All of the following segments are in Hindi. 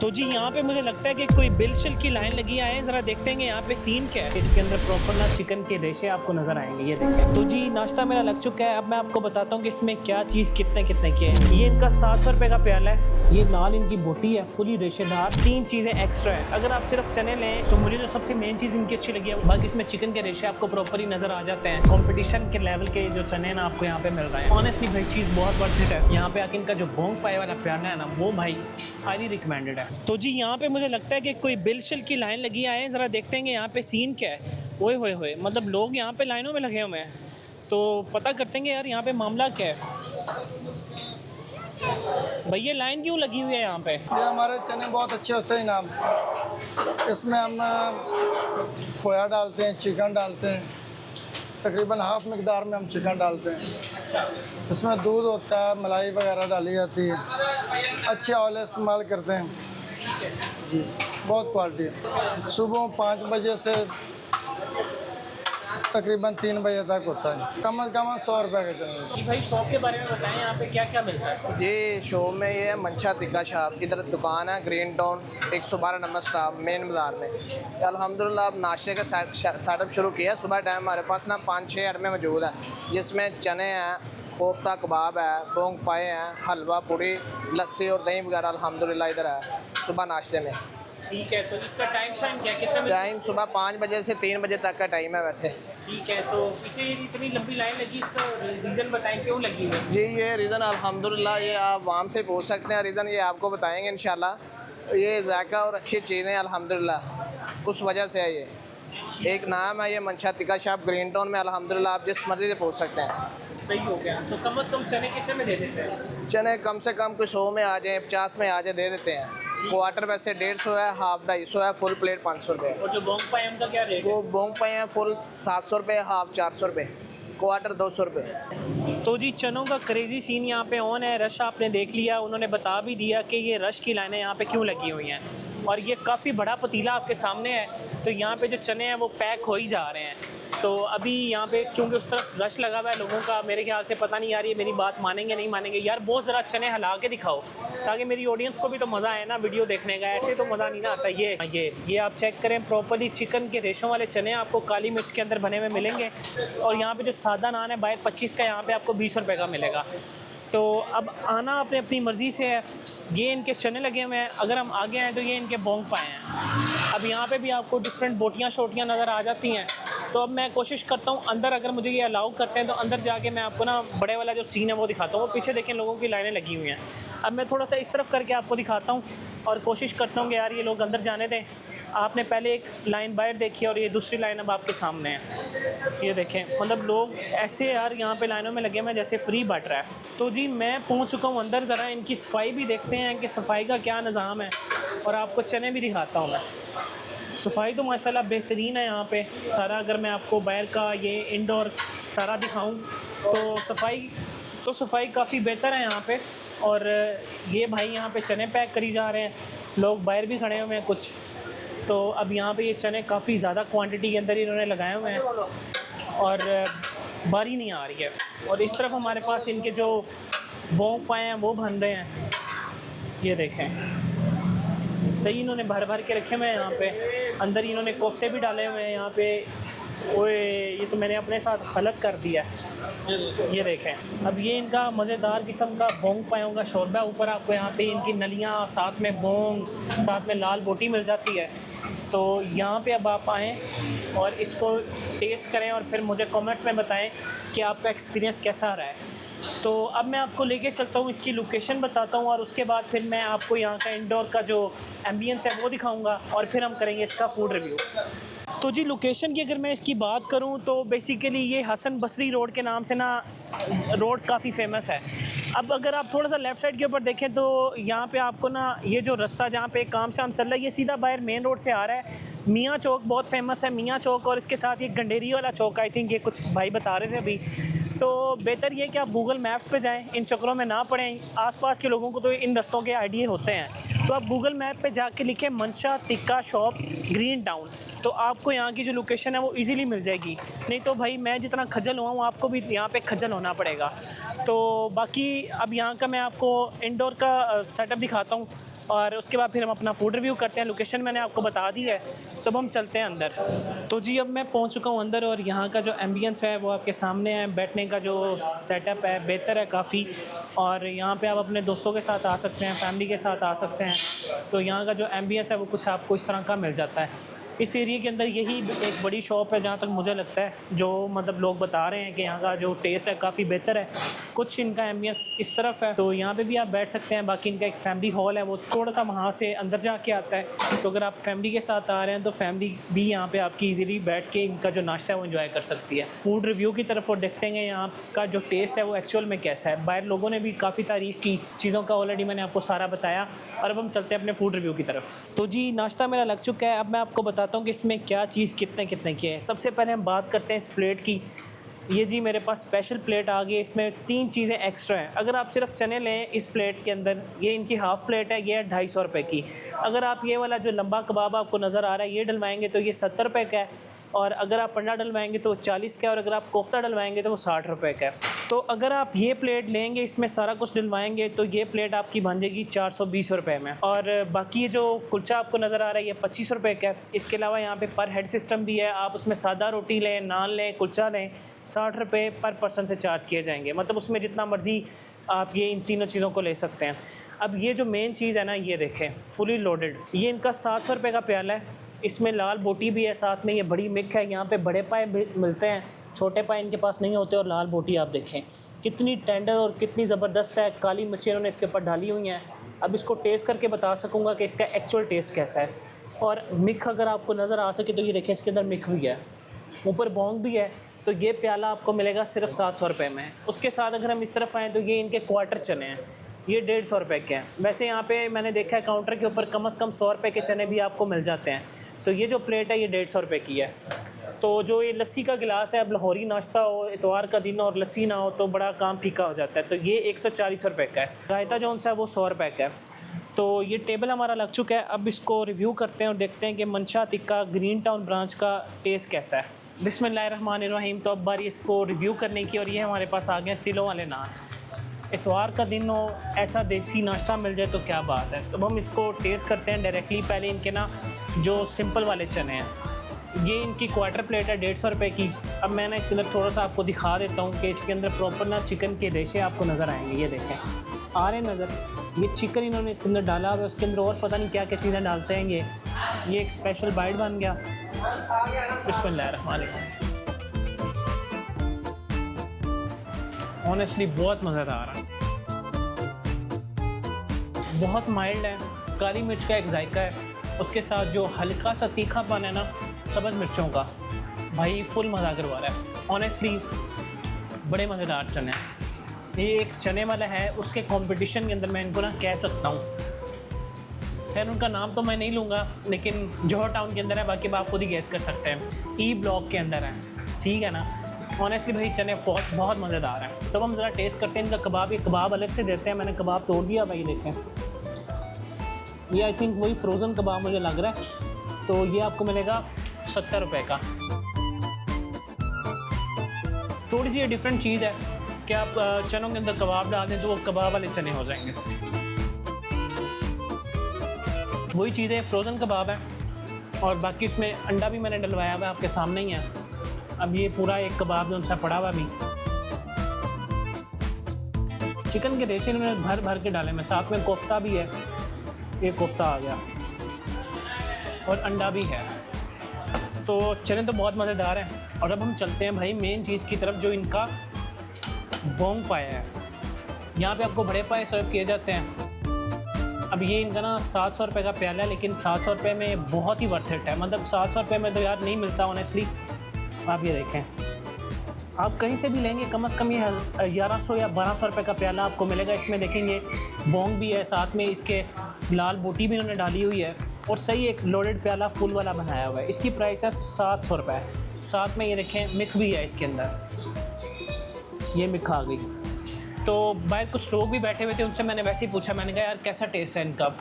तो जी यहाँ पे मुझे लगता है कि कोई बिल शिल की लाइन लगी आए, ज़रा देखते हैं यहाँ पे सीन क्या है। इसके अंदर प्रॉपर ना चिकन के रेशे आपको नज़र आएंगे, ये देखें। तो जी नाश्ता मेरा लग चुका है। अब मैं आपको बताता हूँ कि इसमें क्या चीज़ कितने कितने की है। ये इनका 700 रुपये का प्याला है। ये नाल इनकी बोटी है, फुली रेशेदार। 3 चीज़ें एक्स्ट्रा है। अगर आप सिर्फ चने लें तो मुझे जो सबसे मेन चीज़ इनकी अच्छी लगी है, बाकी इसमें चिकन के रेशे आपको प्रॉपर ही नज़र आ जाते हैं। कॉम्पिटिशन के लेवल के जो चने ना आपको यहाँ पे मिल रहे हैं। ऑनेस्टली भाई चीज़ बहुत वर्थ इट है। यहाँ पे आके इनका जो बोंग पाए वाला प्याला है ना, वो भाई हाईली रिकमेंडेड है। तो जी यहाँ पे मुझे लगता है कि कोई बिल शिल की लाइन लगी आए, ज़रा देखते हैं कि यहाँ पे सीन क्या है। ओए होए होए, मतलब लोग यहाँ पे लाइनों में लगे हुए हैं, तो पता करते हैं यार यहाँ पे मामला क्या है। भैया लाइन क्यों लगी हुई है यहाँ पे? ये हमारे चने बहुत अच्छे होते हैं नाम। इसमें हम खोया डालते हैं, चिकन डालते हैं, तकरीबन हाफ मिकदार में हम चिकन डालते हैं। इसमें दूध होता है, मलाई वगैरह डाली जाती है, अच्छे ऑयल इस्तेमाल करते हैं जी, बहुत क्वालिटी है। सुबह 5 बजे से तकरीबन 3 बजे तक होता है। कम से कम 100 रुपये का चने। जी भाई शॉप के बारे में बताएं, यहाँ पे क्या क्या मिलता है? जी शॉप में ये है मंशा तिक्का शॉप, इधर दुकान है green town 112 number stop main बाज़ार में। अल्हम्दुलिल्लाह अब नाश्ते का सेटअप शुरू किया। सुबह टाइम हमारे पास ना 5-6 आइटमें मौजूद है, जिसमें चने हैं, कोफ्ता कबाब है, बोंग पाए हैं, हलवा पूड़ी, लस्सी और दही वगैरह अल्हम्दुलिल्लाह इधर है सुबह नाश्ते में। ठीक है, तो इसका टाइम शाइम क्या कितना मिलता है? टाइम सुबह 5 बजे से 3 बजे तक का टाइम है वैसे। ठीक है, तो पीछे ये इतनी लंबी लाइन लगी, इसका रीज़न बताएं क्यों लगी हुई है? जी ये रीज़न अल्हम्दुलिल्लाह ये आप वहाँ से पूछ सकते हैं, रीज़न ये आपको बताएंगे इंशाल्लाह। ये जायका और अच्छी चीज़ें अल्हम्दुलिल्लाह उस वजह से है। ये एक नाम है ये मंशा तिक्का शॉप ग्रीन टाउन में। अल्हम्दुलिल्लाह आप जिस मर्ज़ी से पूछ सकते हैं। सही हो गया। तो कम से कम चने कितने में दे देते हैं? चने कम से कम कुछ 100 में आ जाए, 50 में आ जाए, दे देते हैं। क्वार्टर वैसे 150 है, हाफ 250 है, फुल प्लेट 500 रुपये। और जो बोंग पाए उनका क्या रेट है? वो बोंग पाए हैं फुल 700 रुपये, हाफ 400 रुपये, क्वार्टर 200 रुपये। तो जी चनों का क्रेज़ी सीन यहाँ पे ऑन है। रश आपने देख लिया, उन्होंने बता भी दिया कि ये रश की लाइनें यहाँ पे क्यों लगी हुई हैं। और ये काफ़ी बड़ा पतीला आपके सामने है, तो यहाँ पे जो चने हैं वो पैक हो ही जा रहे हैं। तो अभी यहाँ पे क्योंकि उस तरफ रश लगा हुआ है लोगों का, मेरे ख्याल से पता नहीं यार ये मेरी बात मानेंगे नहीं मानेंगे। यार बहुत ज़रा चने हिला के दिखाओ ताकि मेरी ऑडियंस को भी तो मज़ा आए ना वीडियो देखने का। ऐसे तो मज़ा नहीं ना आता। ये आप चेक करें प्रॉपर्ली, चिकन के रेशों वाले चने आपको काली मिर्च के अंदर बने हुए मिलेंगे। और यहाँ पे जो सादा नान है बाहर 25 का, यहाँ पे आपको 20 रुपये का मिलेगा। तो अब आना आपने अपनी मर्ज़ी से है। ये इनके चने लगे हुए हैं। अगर हम आगे आएँ तो ये इनके बोंग पाए हैं। अब यहाँ पे भी आपको डिफरेंट बोटियाँ शोटियाँ नज़र आ जाती हैं। तो अब मैं कोशिश करता हूँ अंदर, अगर मुझे ये अलाउ करते हैं तो अंदर जाके मैं आपको ना बड़े वाला जो सीन है वो दिखाता हूँ। वो पीछे देखें लोगों की लाइनें लगी हुई हैं। अब मैं थोड़ा सा इस तरफ करके आपको दिखाता हूँ और कोशिश करता हूँ कि यार ये लोग अंदर जाने दें। आपने पहले एक लाइन बाहर देखी और ये दूसरी लाइन अब आपके सामने है। ये देखें, मतलब लोग ऐसे यार यहाँ पे लाइनों में लगे हुए जैसे फ्री बट रहा है। तो जी मैं पहुँच चुका हूँ अंदर। ज़रा इनकी सफाई भी देखते हैं कि सफाई का क्या निज़ाम है, और आपको चने भी दिखाता हूँ मैं। सफाई तो माशाल्लाह बेहतरीन है यहाँ पे सारा। अगर मैं आपको बाहर का ये इंडोर सारा दिखाऊँ तो सफाई काफ़ी बेहतर है यहाँ पे। और ये भाई यहाँ पे चने पैक करी जा रहे हैं, लोग बाहर भी खड़े हुए हैं कुछ। तो अब यहाँ पे ये चने काफ़ी ज़्यादा क्वांटिटी के अंदर इन्होंने लगाए हुए हैं और बारी नहीं आ रही है। और इस तरफ हमारे पास इनके जो बोंग पाए हैं वो बन रहे हैं। ये देखें सही इन्होंने भर भर के रखे हुए हैं। यहाँ पे अंदर इन्होंने कोफ्ते भी डाले हुए हैं यहाँ पे। ओए ये तो मैंने अपने साथ गलत कर दिया। ये देखें, अब ये इनका मज़ेदार किस्म का बोंग पायों का शोरबा। ऊपर आपको यहाँ पे इनकी नलियाँ, साथ में बोंग, साथ में लाल बोटी मिल जाती है। तो यहाँ पे अब आप आएँ और इसको टेस्ट करें और फिर मुझे कमेंट्स में बताएं कि आपका एक्सपीरियंस कैसा रहा है। तो अब मैं आपको लेके चलता हूँ, इसकी लोकेशन बताता हूँ और उसके बाद फिर मैं आपको यहाँ का इंडोर का जो एम्बियंस है वो दिखाऊँगा और फिर हम करेंगे इसका फूड रिव्यू। तो जी लोकेशन की अगर मैं इसकी बात करूं तो बेसिकली ये हसन बसरी रोड के नाम से ना रोड काफ़ी फेमस है। अब अगर आप थोड़ा सा लेफ़्ट साइड के ऊपर देखें तो यहाँ पे आपको ना ये जो रास्ता जहाँ पे काम शाम चल रहा है ये सीधा बाहर मेन रोड से आ रहा है। मियाँ चौक बहुत फेमस है, मियाँ चौक, और इसके साथ ये गंडेरी वाला चौक आई थिंक ये कुछ भाई बता रहे थे अभी। तो बेहतर ये कि आप गूगल मैप्स पे जाएं, इन चक्करों में ना पड़ें। आसपास के लोगों को तो इन रास्तों के आइडिया होते हैं। तो आप गूगल मैप पे जाके लिखें मंशा तिक्का शॉप ग्रीन टाउन, तो आपको यहाँ की जो लोकेशन है वो इजीली मिल जाएगी। नहीं तो भाई मैं जितना खजल हुआ हूँ आपको भी यहाँ पे खजल होना पड़ेगा। तो बाकी अब यहाँ का मैं आपको इंडोर का सेटअप दिखाता हूँ। और उसके बाद फिर हम अपना फूड रिव्यू करते हैं। लोकेशन मैंने आपको बता दी है, तो अब हम चलते हैं अंदर। तो जी अब मैं पहुंच चुका हूं अंदर और यहाँ का जो एम्बियंस है वो आपके सामने है। बैठने का जो सेटअप है बेहतर है काफ़ी, और यहाँ पे आप अपने दोस्तों के साथ आ सकते हैं, फैमिली के साथ आ सकते हैं। तो यहाँ का जो एम्बियंस है वो कुछ आपको इस तरह का मिल जाता है। इस एरिया के अंदर यही एक बड़ी शॉप है जहाँ तक मुझे लगता है, जो मतलब लोग बता रहे हैं कि यहाँ का जो टेस्ट है काफ़ी बेहतर है। कुछ इनका एम्बियंस इस तरफ है, तो यहाँ पे भी आप बैठ सकते हैं। बाकी इनका एक फैमिली हॉल है, वो थोड़ा सा वहाँ से अंदर जाके आता है। तो अगर आप फैमिली के साथ आ रहे हैं तो फैमिली भी यहाँ पे आपकी इजीली बैठ के इनका जो नाश्ता है वो एंजॉय कर सकती है। फूड रिव्यू की तरफ और देखते हैं यहाँ का जो टेस्ट है वो एक्चुअल में कैसा है। बाहर लोगों ने भी काफ़ी तारीफ़ की चीज़ों का, ऑलरेडी मैंने आपको सारा बताया। और अब हम चलते हैं अपने फूड रिव्यू की तरफ। तो जी नाश्ता मेरा लग चुका है। अब मैं आपको बताता हूँ कि इसमें क्या चीज़ कितने की है। सबसे पहले हम बात करते हैं इस प्लेट की। ये जी मेरे पास स्पेशल प्लेट आ गई है, इसमें 3 चीज़ें एक्स्ट्रा हैं। अगर आप सिर्फ चने लें इस प्लेट के अंदर, ये इनकी हाफ़ प्लेट है, ये है 250 रुपये की। अगर आप ये वाला जो लंबा कबाब आपको नज़र आ रहा है ये डलवाएंगे तो ये 70 रुपये का है, और अगर आप अंडा डलवाएंगे तो 40 का है, और अगर आप कोफ्ता डलवाएंगे तो वो 60 रुपये का है। तो अगर आप ये प्लेट लेंगे, इसमें सारा कुछ डलवाएंगे, तो ये प्लेट आपकी बन जाएगी 420 रुपये में। और बाकी ये जो कुलचा आपको नज़र आ रहा है ये 25 रुपये का है। इसके अलावा यहाँ पे पर हेड सिस्टम भी है, आप उसमें सादा रोटी लें, नान लें, कुलचा लें, 60 रुपये पर पर्सन से चार्ज किए जाएंगे। मतलब उसमें जितना मर्ज़ी आप ये इन तीनों चीज़ों को ले सकते हैं। अब ये जो मेन चीज़ है ना, ये देखें फुली लोडेड, ये इनका 700 रुपये का प्याला है। इसमें लाल बोटी भी है साथ में, ये बड़ी मिक है। यहाँ पे बड़े पाए मिलते हैं, छोटे पाए इनके पास नहीं होते। और लाल बोटी आप देखें कितनी टेंडर और कितनी ज़बरदस्त है। काली मिर्ची इन्होंने इसके ऊपर डाली हुई हैं। अब इसको टेस्ट करके बता सकूँगा कि इसका एक्चुअल टेस्ट कैसा है। और मिक अगर आपको नज़र आ सके तो ये देखें इसके अंदर मिक भी है, ऊपर बोंग भी है। तो ये प्याला आपको मिलेगा सिर्फ 700 रुपये में। उसके साथ अगर हम इस तरफ आएँ तो ये इनके क्वार्टर चने हैं, ये 150 रुपये के हैं। वैसे यहाँ पे मैंने देखा है काउंटर के ऊपर कम से कम 100 रुपये के चने भी आपको मिल जाते हैं। तो ये जो प्लेट है ये 150 रुपये की है। तो जो ये लस्सी का गिलास है, अब लाहौरी नाश्ता हो, इतवार का दिन और लस्सी ना हो तो बड़ा काम फीका हो जाता है। तो ये 140 रुपये का है। रायता जो है वो 100 रुपये का है। तो ये टेबल हमारा लग चुका है। अब इसको रिव्यू करते हैं और देखते हैं कि मंशा टिक्का ग्रीन टाउन ब्रांच का टेस्ट कैसा है। बिस्मिल्लाहिर्रहमानिर्रहीम। तो अब बारी इसको रिव्यू करने की, और ये हमारे पास आ गए तिलों वाले नान। इतवार का दिन हो, ऐसा देसी नाश्ता मिल जाए तो क्या बात है। तो हम इसको टेस्ट करते हैं डायरेक्टली। पहले इनके ना जो सिंपल वाले चने हैं, ये इनकी क्वार्टर प्लेट है 150 रुपये की। अब मैं ना इसके अंदर थोड़ा सा आपको दिखा देता हूँ कि इसके अंदर प्रॉपर ना चिकन के रेशे आपको नज़र आएंगे। ये देखें आ रहे नज़र, ये चिकन इन्होंने इसके अंदर डाला हुआ है। उसके अंदर और पता नहीं क्या क्या चीज़ें डालते हैं। ये एक स्पेशल बाइट बन गया। बिस्मिल्लाहिर्रहमानिर्रहीम। ऑनेस्टली बहुत मज़ेदार है, बहुत माइल्ड है। काली मिर्च का एक जायका है, उसके साथ जो हल्का सा तीखापन है ना सब्ज़ मिर्चों का, भाई फुल मज़ा करवा रहा है। ऑनेस्टली बड़े मज़ेदार चने हैं। ये एक चने वाला है, उसके कंपटीशन के अंदर मैं इनको ना कह सकता हूँ। खैर उनका नाम तो मैं नहीं लूँगा, लेकिन जौहर टाउन के अंदर है, बाकी आप खुद ही गैस कर सकते हैं। ई ब्लॉक के अंदर है, ठीक है ना। ऑनेस्टली भाई चने बहुत मज़ेदार हैं। तो हम ज़रा टेस्ट करते हैं इनका कबाब। ये कबाब अलग से देते हैं, मैंने कबाब तोड़ दिया भाई, देखें ये आई थिंक वही फ्रोज़न कबाब मुझे लग रहा है। तो ये आपको मिलेगा 70 रुपये का। थोड़ी सी ये डिफरेंट चीज़ है कि आप चनों के अंदर कबाब डाल दें तो वो कबाब वाले चने हो जाएंगे। वही चीज़ है, फ्रोज़न कबाब है। और बाकी इसमें अंडा भी मैंने डलवाया हुआ है, आपके सामने ही है। अब ये पूरा एक कबाब जो उनसे पड़ा हुआ भी, चिकन के रेशे में भर भर के डाले में, साथ में कोफ्ता भी है। ये कोफ्ता आ गया और अंडा भी है। तो चने तो बहुत मज़ेदार हैं। और अब हम चलते हैं भाई मेन चीज़ की तरफ, जो इनका बोंग पाया है। यहाँ पे आपको बड़े पाए सर्व किए जाते हैं। अब ये इनका ना 700 रुपये का प्याला है, लेकिन 700 रुपये में बहुत ही वर्थ इट है। मतलब 700 रुपये में तो यार नहीं मिलता ऑनेस्टली। आप ये देखें, आप कहीं से भी लेंगे कम से कम ये 1100 या 1200 रुपये का प्याला आपको मिलेगा। इसमें देखेंगे बोंग भी है, साथ में इसके लाल बोटी भी इन्होंने डाली हुई है, और सही एक लोडेड प्याला फुल वाला बनाया हुआ है। इसकी प्राइस है 700 रुपये। साथ में ये देखें मिक भी है इसके अंदर, ये मिक आ गई। तो बाहर कुछ लोग भी बैठे हुए थे, उनसे मैंने वैसे ही पूछा, मैंने कहा यार कैसा टेस्ट है इनका,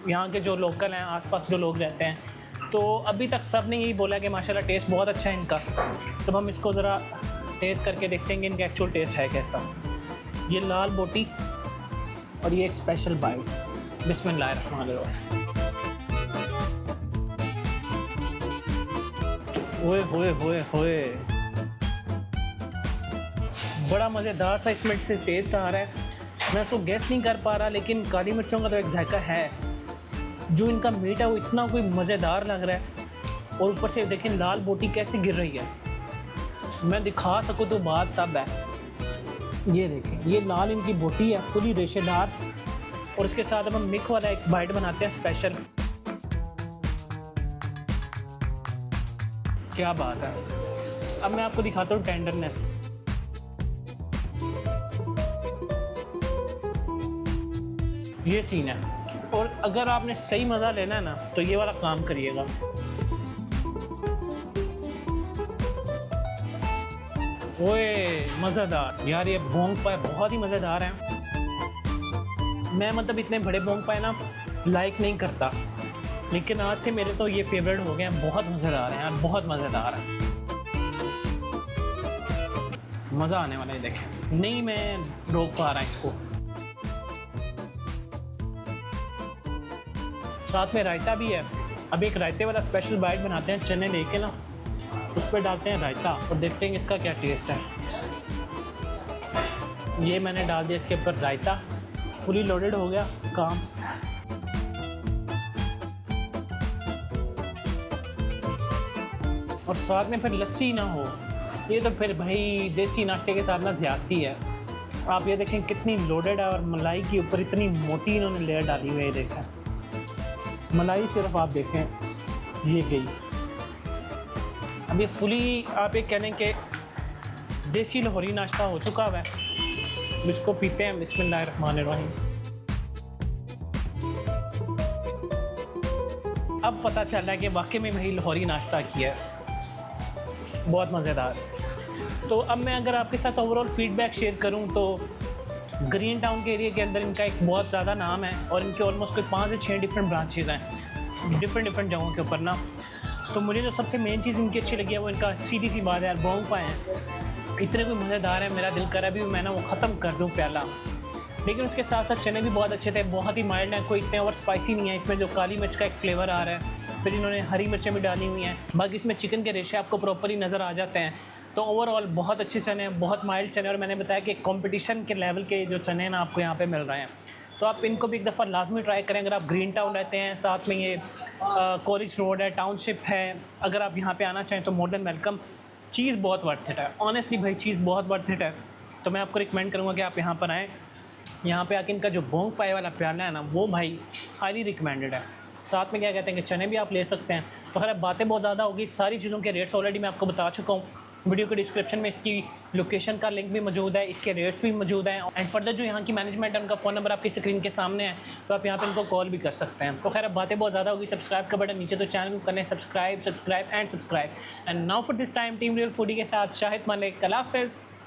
यहाँ के जो लोकल हैं आसपास जो लोग रहते हैं। तो अभी तक सब ने यही बोला कि माशाल्लाह टेस्ट बहुत अच्छा है इनका। तो हम इसको ज़रा टेस्ट करके देखते हैं कि इनका एक्चुअल टेस्ट है कैसा। ये लाल बोटी और ये एक स्पेशल बाइट, बिस्मिल्लाहिर्रहमानिर्रहीम। ओए होए होए होए, बड़ा मज़ेदार सा इसमें से टेस्ट आ रहा है। मैं इसको गेस नहीं कर पा रहा, लेकिन काली मिर्चों का तो एक जायका है। जो इनका मीट है वो इतना कोई मज़ेदार लग रहा है, और ऊपर से देखें लाल बोटी कैसे गिर रही है। मैं दिखा सकूँ तो बात तब है। ये देखें, ये लाल इनकी बोटी है, फुली रेशेदार, और इसके साथ अब हम मिक वाला एक बाइट बनाते हैं स्पेशल। क्या बात है। अब मैं आपको दिखाता हूँ टेंडरनेस। ये सीन है, और अगर आपने सही मज़ा लेना है ना तो ये वाला काम करिएगा। ओए मज़ेदार यार, ये बोंग पाए बहुत ही मज़ेदार हैं। मैं मतलब इतने बड़े बोंग पाए ना लाइक नहीं करता, लेकिन आज से मेरे तो ये फेवरेट हो गए हैं। बहुत मज़ेदार हैं यार, बहुत मज़ेदार है। मज़ा आने वाला है, देखें। नहीं मैं रोक पा रहा इसको। साथ में रायता भी है। अब एक रायते वाला स्पेशल बाइट बनाते हैं, चने लेके ना उस पर डालते हैं रायता, और देखते हैं इसका क्या टेस्ट है। ये मैंने डाल दिया इसके ऊपर रायता, फुली लोडेड हो गया काम। और साथ में फिर लस्सी ना हो, ये तो फिर भाई देसी नाश्ते के साथ ना ज़्यादती है। आप ये देखें कितनी लोडेड है, और मलाई के ऊपर इतनी मोटी इन्होंने लेयर डाली हुई है। देखें मलाई सिर्फ आप देखें ये गई। अब ये फुली आप एक कहने के देसी लाहौरी नाश्ता हो चुका हुआ है। इसको पीते हैं। बिस्मिल्लाहिर्रहमानिर्रहीम। अब पता चल रहा है कि वाकई में वही लाहौरी नाश्ता किया है। बहुत मज़ेदार। तो अब मैं अगर आपके साथ ओवरऑल फीडबैक शेयर करूं तो ग्रीन टाउन के एरिया के अंदर इनका एक बहुत ज़्यादा नाम है, और इनके ऑलमोस्ट कोई 5 से 6 डिफरेंट ब्रांचेज़ हैं डिफरेंट जगहों के ऊपर ना। तो मुझे जो सबसे मेन चीज़ इनकी अच्छी लगी है वो इनका सीधी सी बात है यार, बोंग पाए हैं इतने कोई मज़ेदार है, मेरा दिल करा भी मैं ना वो ख़त्म कर दूँ प्याला। लेकिन उसके साथ साथ चने भी बहुत अच्छे थे, बहुत ही माइल्ड हैं, कोई इतने ओवर स्पाइसी नहीं है। इसमें जो काली मिर्च का एक फ्लेवर आ रहा है, फिर इन्होंने हरी मिर्चें भी डाली हुई हैं। बाकी इसमें चिकन के रेशे आपको प्रॉपरली नज़र आ जाते हैं। तो ओवरऑल बहुत अच्छे चने हैं, बहुत माइल्ड चने, और मैंने बताया कि कंपटीशन के लेवल के जो चने ना आपको यहाँ पे मिल रहे हैं। तो आप इनको भी एक दफ़ा लाजमी ट्राई करें अगर आप ग्रीन टाउन रहते हैं। साथ में ये कॉलेज रोड है, टाउनशिप है। अगर आप यहाँ पे आना चाहें तो मोर देन वेलकम। चीज़ बहुत वर्थ इट है, ऑनेस्टली भाई, चीज़ बहुत वर्थ इट है। तो मैं आपको रिकमेंड करूँगा कि आप यहाँ पर आएँ। यहाँ पे आके इनका जो बोंग पाए वाला प्याला है ना, वो भाई हाईली रिकमेंडेड है। साथ में क्या कहते हैं कि चने भी आप ले सकते हैं। तो खैर बातें बहुत ज़्यादा होगी, सारी चीज़ों के रेट्स ऑलरेडी मैं आपको बता चुका हूँ। वीडियो के डिस्क्रिप्शन में इसकी लोकेशन का लिंक भी मौजूद है, इसके रेट्स भी मौजूद हैं, एंड फर्दर जो यहाँ की मैनेजमेंट है उनका फ़ोन नंबर आपकी स्क्रीन के सामने है, तो आप यहाँ पे इनको कॉल भी कर सकते हैं। तो खैर अब बातें बहुत ज़्यादा होगी, सब्सक्राइब का बटन नीचे, तो चैनल को करने subscribe and now for this time team real foodie के साथ शाहिद मलिक। अल्लाह हाफ़िज़।